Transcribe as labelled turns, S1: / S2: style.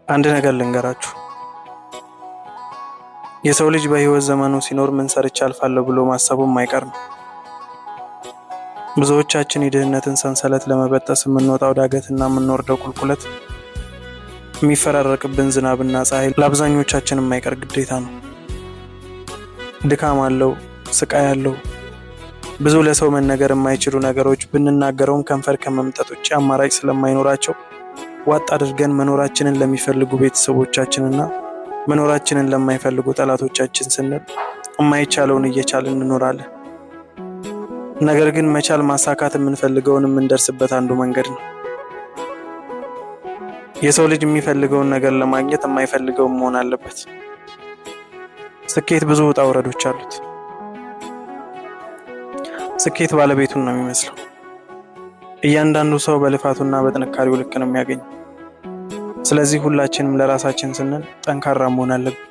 S1: አንድ ነገር ልንገራችሁ። የሰው ልጅ በህይወት ዘመኑ ሲኖር ምን ሰርቼ አልፋለሁ ብሎ ማሰቡም አይቀርም። ብዙዎቻችን የድህነትን ሰንሰለት ለመበጠስ የምንወጣው ዳገትና የምንወርደው ቁልቁለት፣ የሚፈራረቅብን ዝናብና ፀሐይ ለአብዛኞቻችን የማይቀር ግዴታ ነው። ድካም አለው፣ ስቃይ አለው። ብዙ ለሰው መነገር የማይችሉ ነገሮች ብንናገረውም ከንፈር ከመምጠጥ ውጭ አማራጭ ስለማይኖራቸው ዋጥ አድርገን መኖራችንን ለሚፈልጉ ቤተሰቦቻችንና መኖራችንን ለማይፈልጉ ጠላቶቻችን ስንል የማይቻለውን እየቻልን እንኖራለን። ነገር ግን መቻል ማሳካት የምንፈልገውን የምንደርስበት አንዱ መንገድ ነው። የሰው ልጅ የሚፈልገውን ነገር ለማግኘት የማይፈልገውን መሆን አለበት። ስኬት ብዙ ውጣ ውረዶች አሉት። ስኬት ባለቤቱን ነው የሚመስለው። እያንዳንዱ ሰው በልፋቱና በጥንካሬው ልክ ነው የሚያገኘው። ስለዚህ ሁላችንም ለራሳችን ስንል ጠንካራ መሆን አለብን።